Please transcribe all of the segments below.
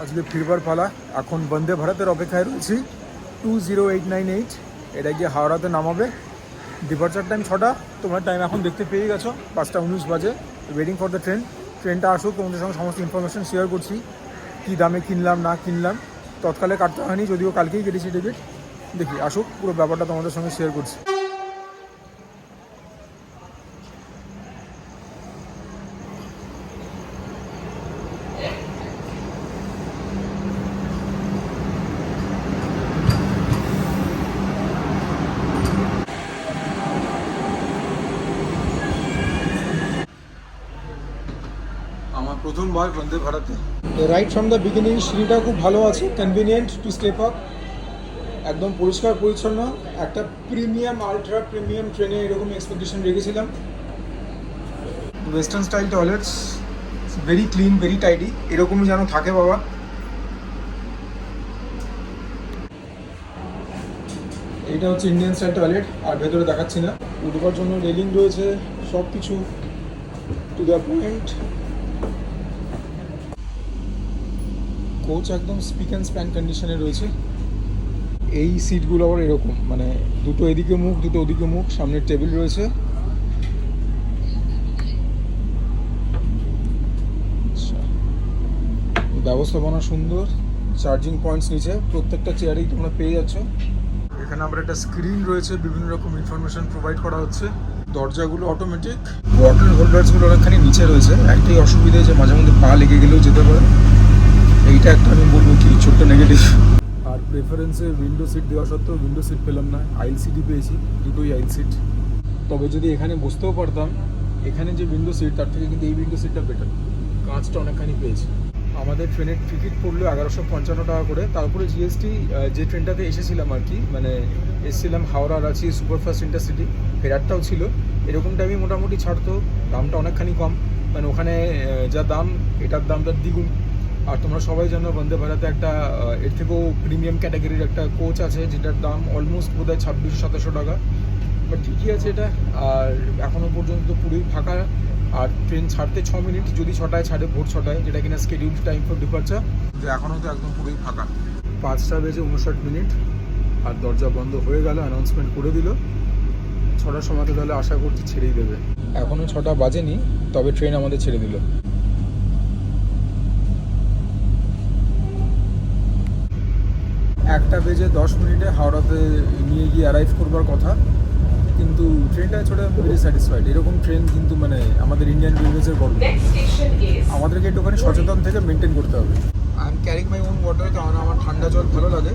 আজকে ফিরবার পালা। এখন বন্দে ভারতের অপেক্ষায় রয়েছি 20898। এটা গিয়ে হাওড়াতে নামাবে। ডিপার্চার টাইম 6টা, তোমার টাইম এখন দেখতে পেয়ে গেছো 5:19 বাজে। ওয়েটিং ফর দ্য ট্রেনটা আসুক, তোমাদের সঙ্গে সমস্ত ইনফরমেশন শেয়ার করছি, কী দামে কিনলাম না কিনলাম। তৎকালে কাটতে হয়নি, যদিও কালকেই কেটেছি টিকিট। দেখি আসুক, পুরো ব্যাপারটা তোমাদের সঙ্গে শেয়ার করছি। আমার প্রথমবার বন্দে ভারতে। রাইট ফ্রম দ্য বিগিনিং সিঁড়িটা খুব ভালো আছে, কনভিনিয়েন্ট টু স্টেপ আপ, একদম পরিষ্কার পরিচ্ছন্ন। একটা প্রিমিয়াম আলট্রা প্রিমিয়াম ট্রেনে এরকম এক্সপেকটেশন রেখেছিলাম। Western style toilets, very clean, very tidy, এরকমই যেন থাকে বাবা। এইটা হচ্ছে ইন্ডিয়ান স্টাইল টয়লেট, আর ভেতরে দেখাচ্ছি না। উঠবার জন্য রেলিং রয়েছে, সব কিছু টু দ্য পয়েন্ট। কোচ একদম স্পিক অ্যান্ড স্প্যান কন্ডিশনে রয়েছে। এই সিটগুলো আবার এরকম, মানে দুটো এদিকে মুখ, দুটো ওদিকে মুখ, সামনের টেবিল রয়েছে। ব্যবস্থাপনা সুন্দর, চার্জিং পয়েন্টস নিচে প্রত্যেকটা চেয়ারেই তোমরা পেয়ে যাচ্ছ। এখানে আমরা একটা স্ক্রিন রয়েছে, বিভিন্ন রকম ইনফরমেশন প্রোভাইড করা হচ্ছে। দরজাগুলো অটোমেটিক। ওয়াটার হোল্ডার্সগুলো অনেকখানি নিচে রয়েছে, একটাই অসুবিধা যে মাঝে মধ্যে পা লেগে গেলেও যেতে পারে। এইটা একটা আমি বলবো কি ছোট্ট নেগেটিভ। আর প্রেফারেন্সে উইন্ডো সিট দেওয়া সত্ত্বেও উইন্ডো সিট পেলাম না, আইল সিটই পেয়েছি, দুটোই আইল সিট। তবে যদি এখানে বসতেও পারতাম, এখানে যে উইন্ডো সিট তার থেকে কিন্তু এই উইন্ডো সিটটা বেটার, কাঁচটা অনেকখানি পেয়েছি। আমাদের ট্রেনের টিকিট পড়লো 1155 টাকা করে, তারপরে জিএসটি। যে ট্রেনটাতে এসেছিলাম আর কি, মানে এসেছিলাম হাওড়া রাঁচি সুপারফাস্ট ইন্টারসিটি, ফেরারটাও ছিল এরকম টাইমে মোটামুটি ছাড়তো, দামটা অনেকখানি কম। মানে ওখানে যা দাম, এটার দামটা দ্বিগুণ। আর তোমরা সবাই জানো বন্দে ভারতে একটা এর থেকেও প্রিমিয়াম ক্যাটাগরির একটা কোচ আছে, যেটার দাম অলমোস্ট বোধ হয় 2600-2700 টাকা। বাট ঠিকই আছে এটা। আর এখনও পর্যন্ত পুরোই ফাঁকা। আর ট্রেন ছাড়তে 6 মিনিট, যদি 6টায় ছাড়ে, ভোর 6টায়, যেটা কিনা স্কেডিউল টাইম ফর ডিপার্চার। যে এখনও তো একদম পুরোই ফাঁকা। 5:59। আর দরজা বন্ধ হয়ে গেল, অ্যানাউন্সমেন্ট করে দিল 6টার সময়তে, তাহলে আশা করছি ছেড়েই দেবে। এখনও 6টা বাজেনি, তবে ট্রেন আমাদের ছেড়ে দিল। 1:10 হাওড়াতে নিয়ে গিয়ে অ্যারাইভ করবার কথা, কিন্তু ট্রেনটা ছোটো ভেরি স্যাটিসফাইড। এরকম ট্রেন কিন্তু মানে আমাদের ইন্ডিয়ান রেলওয়েজের গর্ব। আমাদেরকে একটুখানি সচেতন থেকে মেনটেন করতে হবে। I am carrying my own water, কারণ আমার ঠান্ডা জল ভালো লাগে,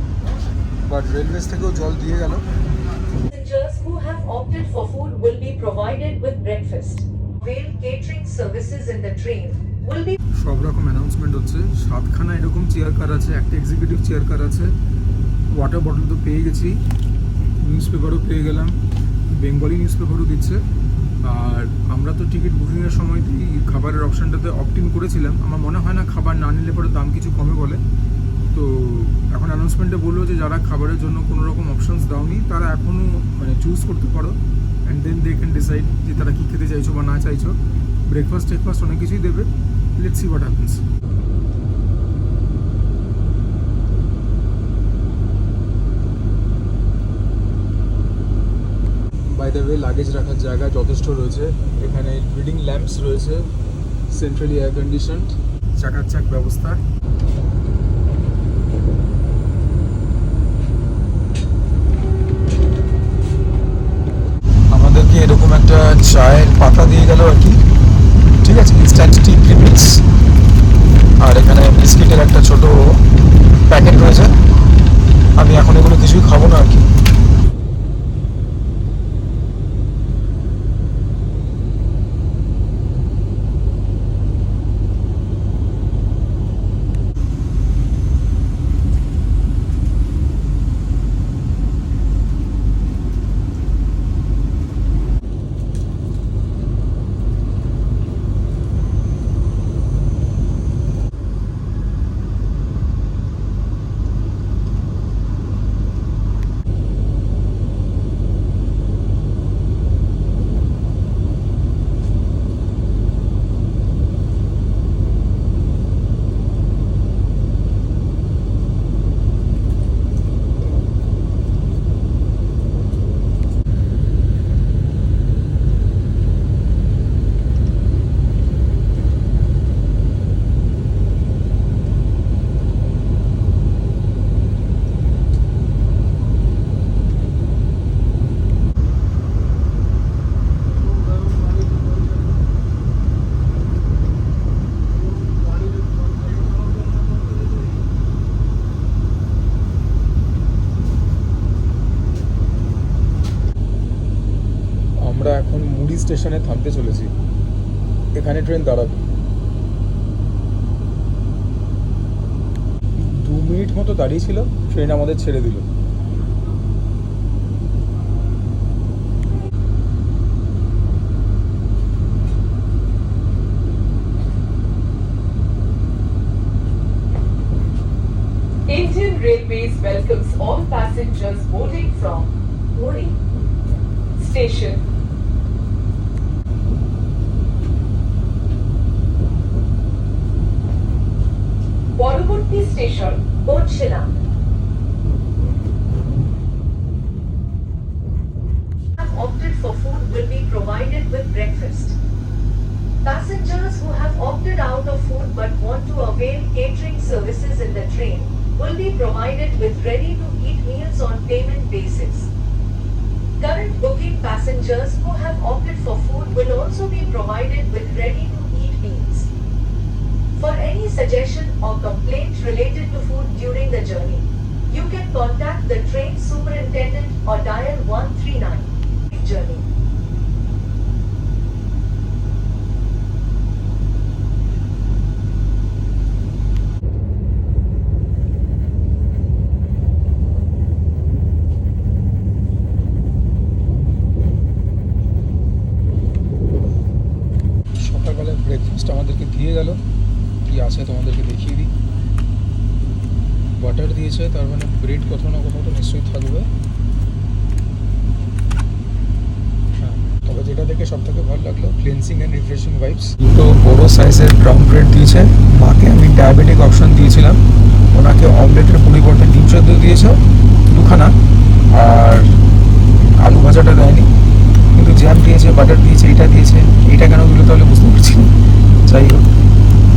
বাট রেলওয়েজ থেকেও জল দিয়ে গেল। Passengers who have opted for food will be provided with breakfast. Rail catering services in the train will be. সব রকম অ্যানাউন্সমেন্ট হচ্ছে। 7খানা এরকম চেয়ার কার আছে, একটা এক্সিকিউটিভ চেয়ার কার আছে। ওয়াটার বটল তো পেয়ে গেছি, নিউজ পেপারও পেয়ে গেলাম, বেঙ্গলি নিউজ পেপারও দিচ্ছে। আর আমরা তো টিকিট বুকিংয়ের সময়তেই খাবারের অপশানটাতে অপট ইন করেছিলাম। আমার মনে হয় না খাবার না নিলে পরে দাম কিছু কমে বলে। তো এখন অ্যানাউন্সমেন্টে বললো যে যারা খাবারের জন্য কোনো রকম অপশানস দাওনি, তারা এখনও মানে চুজ করতে পারো, and then they can decide যে তারা কী খেতে চাইছো বা না চাইছো। ব্রেকফাস্ট টেকফাস্ট অনেক কিছুই দেবে। Let's see what happens. By the way, luggage রাখার জায়গা যথেষ্ট রয়েছে। এখানে রিডিং ল্যাম্পস রয়েছে, সেন্ট্রালি এয়ার কন্ডিশনড, চাকাচাক ব্যবস্থা। আমাদেরকে এরকম একটা চায়ের পাতা দিয়ে গেল আর কি, ঠিক আছে, ইনস্ট্যান্ট টি প্রিমিক্স। আর এখানে বিস্কিটের একটা ছোট প্যাকেট রয়েছে। আমি এখন এগুলো কিছুই খাবো না আর কি। স্টেশনে থামতে চলেছি, এখানে ট্রেন দাঁড়াবে। 2 মিনিট মতো দাঁড়িয়েছিল, ট্রেন আমাদের ছেড়ে দিল। Indian Railways welcomes all passengers boarding from Puri station. পরবর্তী station বনশিলা। Have opted for food will be provided with breakfast. Passengers who have opted out of food but want to avail catering services in the train will be provided with ready-to-eat meals on payment basis. Current booking passengers who have opted for food will also be provided with ready-to-eat meals. For any suggestion or complaint related to food during the journey, you can contact the train superintendent or dial 139. Journey. সকালবেলায় breakfast আমাদেরকে দিয়ে গেল, কি আছে তোমাদেরকে দেখিয়ে দিই। Butter দিয়েছে, তার মানে ব্রেড কোথাও না কোথাও তো নিশ্চয়ই থাকবে। হ্যাঁ, তবে যেটা দেখে সব থেকে ভালো লাগলো, ক্লিনসিং অ্যান্ড রিফ্রেশিং ভাইবস। দুটো বড় সাইজের ব্রাউন ব্রেড দিয়েছে। মাকে আমি ডায়াবেটিক অপশন দিয়েছিলাম, ওনাকে অমলেটের পরিবর্তে ডিম সেদ্ধ দিয়েছে 2খানা, আর আলু ভাজাটা দেয়নি, কিন্তু জ্যাম দিয়েছে, বাটার দিয়েছে, এটা দিয়েছে। এটা কেন দিল তাহলে বুঝতে পারছি না। যাই হোক,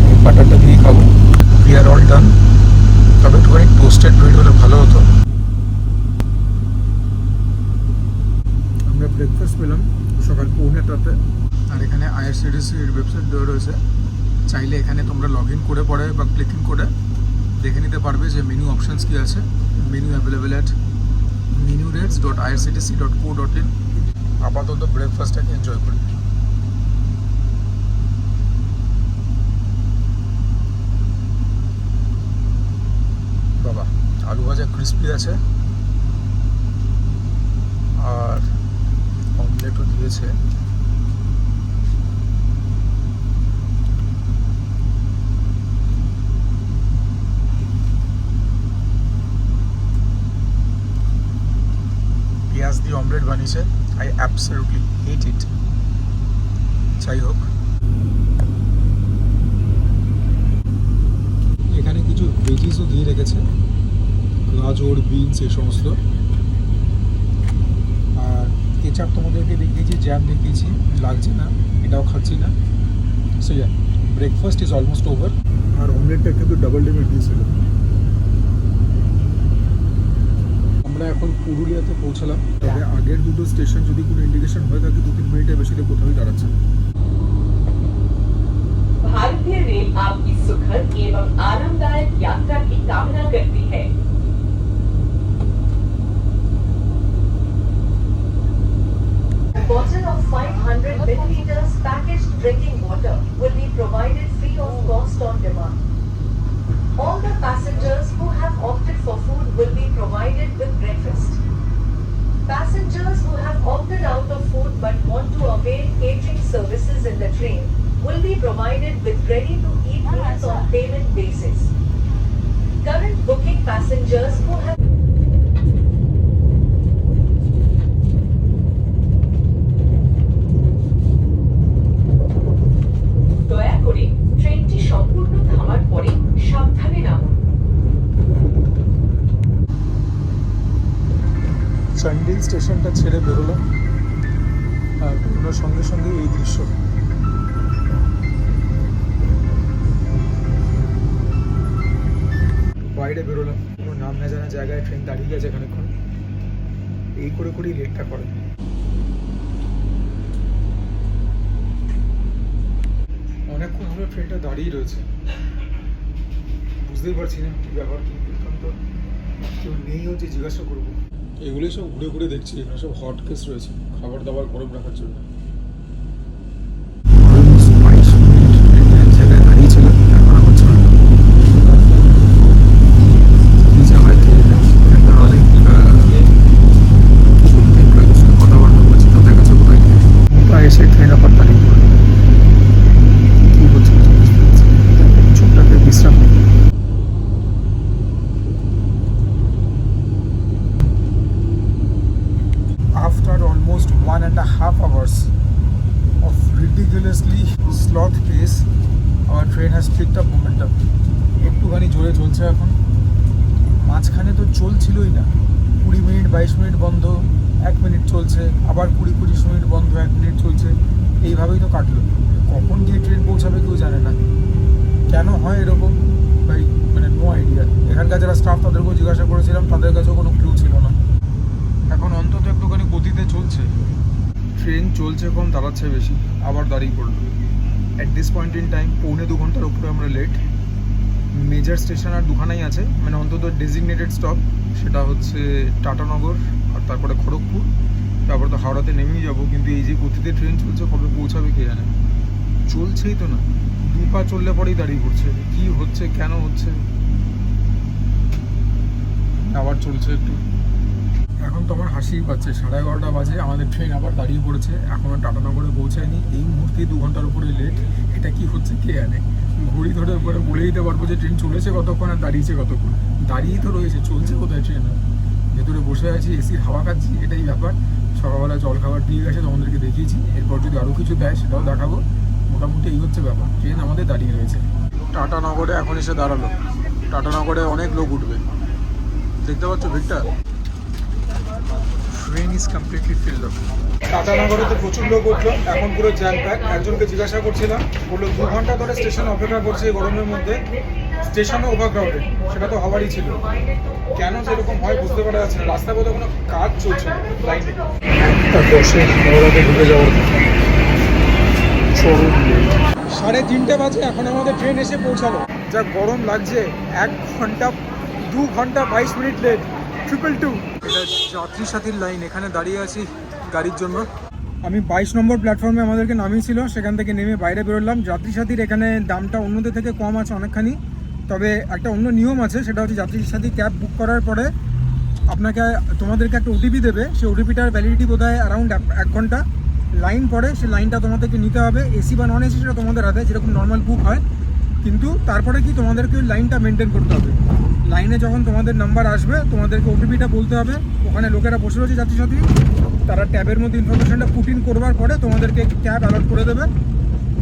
আমি বাটারটা দিয়েই খাবো। We are all done. তবে একটুখানি টোস্টেড ব্রেড হলে ভালো হতো। আমরা ব্রেকফাস্ট পেলাম সকাল 9:45-তে, আর এখানে আইআরসিটিসির ওয়েবসাইট দেওয়া রয়েছে। চাইলে এখানে তোমরা লগ ইন করে পরে বা ক্লিকিং করে দেখে নিতে পারবে যে মেনু অপশানস কী আছে। Menu available at menurates.irctc.co.in। আপাতত ব্রেকফাস্টটাকে এনজয় করি। বাবা, আলু ভাজা ক্রিস্পি আছে, আর অমলেটও দিয়েছে। পেঁয়াজ দিয়ে অমলেট বানিয়েছে। আই অ্যাবসলিউটলি হেট ইট। যাই হোক, এখানে কিছু ভেজিসও দিয়ে রেখেছে, গাজর, বিনস এই সমস্ত। আর কেচাপ তোমাদেরকে দেখিয়েছি, জ্যাম দেখিয়েছি, লাগছে না, এটাও খাচ্ছি না। So yeah, breakfast is almost over. আর অমলেটটা কিন্তু ডাবল ডিমের দিয়েছিল। আমরা এখন পুরুলিয়াতে পৌঁছালাম। তবে আগের দুটো স্টেশন যদি কোনো ইন্ডিকেশন হয়ে থাকে 2-3 মিনিটের বেশি কোথাওই দাঁড়াচ্ছে না। भारतीय रेल आपकी सुखद एवं आरामदायक यात्रा की कामना करती है। A bottle of 500 milliliters packaged drinking water will be provided free of cost on demand. All the passengers who have opted for food will be provided with breakfast. Passengers who have opted out of food but want to avail catering services in the train will be provided with ready-to-eat meals on payment basis. Current booking passengers who have দয়া করে ট্রেনটি সম্পূর্ণ থামার পরে সাবধানে নামুন। চান্ডিল স্টেশনটা ছেড়ে বেরোলাম, আর বেরোনোর সঙ্গে সঙ্গে এই দৃশ্য। বাইরে বেরোলাম, কোনো নাম না জানা জায়গায় ট্রেন দাঁড়িয়ে গেছে খানিকক্ষণ। এই করে করেই লেটটা করে। অনেকক্ষণ হলো ট্রেনটা দাঁড়িয়ে রয়েছে, বুঝতেই পারছি না কী ব্যাপার। তো কেউ নেই হচ্ছে, জিজ্ঞাসা করবো। এগুলোই সব ঘুরে ঘুরে দেখছি, এখানে সব হট কেস রয়েছে খাবার দাবার গরম রাখার জন্য। Sloth pace our train has picked up momentum. একটুখানি জোরে চলছে এখন, মাঝখানে তো চলছিলই না, 20 মিনিট 22 মিনিট বন্ধ, 1 মিনিট চলছে, আবার 20-25 মিনিট বন্ধ, 1 মিনিট চলছে, এইভাবেই তো কাটলো। কখন গিয়ে ট্রেন পৌঁছাবে কেউ জানে না। কেন হয় এরকম ভাই, মানে নো আইডিয়া। এখানকার যারা স্টাফ তাদেরকেও জিজ্ঞাসা করেছিলাম, তাদের কাছেও কোনো ক্লু ছিল না। এখন অন্তত একটুখানি গতিতে চলছে, ট্রেন চলছে কম, দাঁড়াচ্ছে বেশি, আবার দাঁড়িয়ে পড়লো। At this point in time 1.25 ঘন্টার উপরে আমরা লেট। মেজর স্টেশন আর দুখানাই আছে, মানে অন্তত ডেজিগনেটেড স্টপ, সেটা হচ্ছে টাটানগর আর তারপরে খড়গপুর, তারপর তো হাওড়াতে নেমেই যাবো। কিন্তু এই যে গতিতে ট্রেন চলছে, কবে পৌঁছাবে কে জানে। চলছেই তো না, 2 পা চললে পরেই দাঁড়িয়ে পড়ছে। কি হচ্ছে, কেন হচ্ছে? আবার চলছে একটু। এখন তো আমার হাসিই পাচ্ছে, 11:30 বাজে, আমাদের ট্রেন আবার দাঁড়িয়ে পড়েছে, এখনও টাটানগরে পৌঁছায়নি। এই মুহূর্তে 2 ঘন্টার উপরে লেট। এটা কি হচ্ছে কে জানে। ঘড়ি ধরে উপরে বলে দিতে পারবো যে ট্রেন চলেছে কতক্ষণ আর দাঁড়িয়েছে কতক্ষণ। দাঁড়িয়েই তো রয়েছে, চলছে কোথায় ট্রেন? ভেতরে বসে আছি, এসির হাওয়া খাচ্ছি, এটাই ব্যাপার। সকালবেলা জল খাবার দিয়ে গেছে, তোমাদেরকে দেখিয়েছি। এরপর যদি আরও কিছু দেয় সেটাও দেখাবো। মোটামুটি এই হচ্ছে ব্যাপার, ট্রেন আমাদের দাঁড়িয়ে রয়েছে। টাটানগরে এখন এসে দাঁড়ালো। টাটানগরে অনেক লোক উঠবে, দেখতে পাচ্ছ ভিড়টা। Train is completely filled up. টাটানগরে তো প্রচুর লোক উঠলো, এখন পুরো জ্যাম প্যাক। একজনকে জিজ্ঞাসা করছিলাম, বললো 2 ঘন্টা ধরে স্টেশনে অপেক্ষা করছে এই গরমের মধ্যে, স্টেশনও ওভারক্রাউডেড। সেটা তো হওয়ারই ছিল, কেন যেরকম হয় বুঝতে পারা যাচ্ছে না। রাস্তায় বোধহয় কোনো কাজ চলছে না, লাইনে। 1:10 হাওড়াতে ঢুকে যাওয়ার কথা। 3:30 বাজে, এখন আমাদের ট্রেন এসে পৌঁছালো। যা গরম লাগছে, 1 ঘন্টা 2 ঘন্টা 22 মিনিট লেট। 222 এটা যাত্রী সাথীর লাইন, এখানে দাঁড়িয়ে আছি গাড়ির জন্য। আমি 22 নম্বর প্ল্যাটফর্মে আমাদেরকে নামিয়েছিল, সেখান থেকে নেমে বাইরে বেরোলাম। যাত্রী সাথীর এখানে দামটা অন্যদের থেকে কম আছে অনেকখানি, তবে একটা অন্য নিয়ম আছে, সেটা হচ্ছে যাত্রী সাথী ক্যাব বুক করার পরে তোমাদেরকে একটা ওটিপি দেবে। সেই ওটিপিটার ভ্যালিডিটি বোধ হয় অ্যারাউন্ড 1 ঘন্টা। লাইন পড়ে, সেই লাইনটা তোমাদেরকে নিতে হবে। এসি বা নন এসি সেটা তোমাদের হাতে, যেরকম নর্মাল বুক হয়। কিন্তু তারপরে কি তোমাদেরকে ওই লাইনটা মেনটেন করতে হবে। লাইনে যখন তোমাদের নাম্বার আসবে, তোমাদেরকে ওটিপিটা বলতে হবে। ওখানে লোকেরা বসে রয়েছে যাত্রী সাথী, তারা ট্যাবের মধ্যে ইনফরমেশনটা পুট ইন করবার পরে তোমাদেরকে ক্যাব অ্যালট করে দেবে।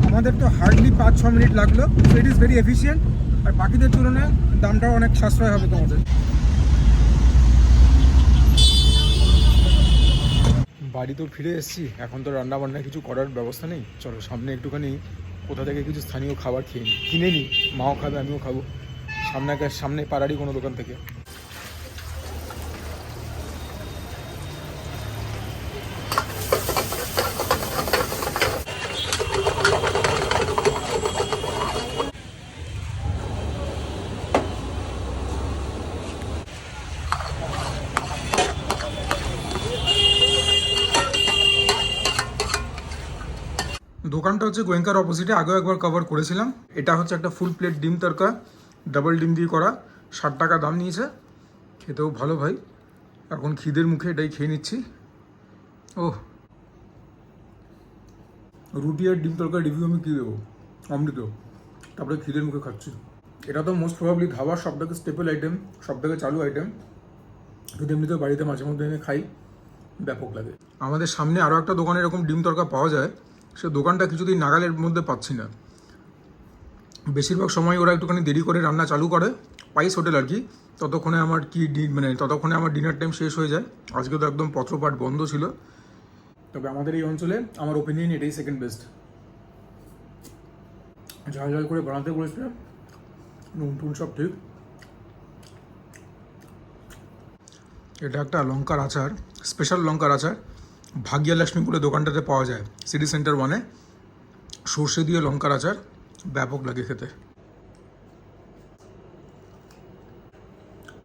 আমাদের তো হার্ডলি 5-6 মিনিট লাগলো। ইট ইজ ভেরি এফিসিয়েন্ট, আর বাকিদের তুলনায় দামটাও অনেক সাশ্রয় হবে তোমাদের। বাড়ি তো ফিরে এসেছি, এখন তো রান্না বান্না কিছু করার ব্যবস্থা নেই। চলো সামনে একটুখানি কোথা থেকে কিছু স্থানীয় খাবার কিনে নিই। মাও খাবে, আমিও খাবো, সামনে পাড়ারই কোনো দোকান থেকে। দোকানটা হচ্ছে গোয়েঙ্কার অপোজিটে, আগেও একবার কভার করেছিলাম। এটা হচ্ছে একটা ফুল প্লেট ডিম তড়কা, ডাবল ডিম দিয়ে করা, 60 টাকা দাম নিয়েছে। খেতেও ভালো ভাই। এখন খিদের মুখে এটাই খেয়ে নিচ্ছি। ওহ, রুটি আর ডিম তড়কার রিভিউ আমি কী দেবো, অমৃত। তারপরে খিদের মুখে খাচ্ছি। এটা তো মোস্ট প্রবাবলি ধাবার সবথেকে স্টেপল আইটেম, সবথেকে চালু আইটেম। কিন্তু এমনিতেও বাড়িতে মাঝে মধ্যে এনে খাই, ব্যাপক লাগে। আমাদের সামনে আরও একটা দোকানে এরকম ডিম তড়কা পাওয়া যায়, সে দোকানটা কিছুদিন নাগালের মধ্যে পাচ্ছি না। বেশিরভাগ সময় ওরা একটুখানি দেরি করে রান্না চালু করে, স্পাইস হোটেল আর কি। ততক্ষণে আমার ডিনার টাইম শেষ হয়ে যায়। আজকে তো একদম পত্রপাট বন্ধ ছিল। তবে আমাদের এই অঞ্চলে আমার ওপিনিয়ন এটাই সেকেন্ড বেস্ট। ঝাল ঝাল করে বানাতে বলেছে, নুন টুন সব ঠিক। এটা একটা লঙ্কার আচার, স্পেশাল লঙ্কার আচার, ভাগ্যা লক্ষ্মীপুরে দোকানটাতে পাওয়া যায়, সিটি সেন্টার 1-এ। সর্ষে দিয়ে লঙ্কার আচার, ব্যাপক লাগে খেতে।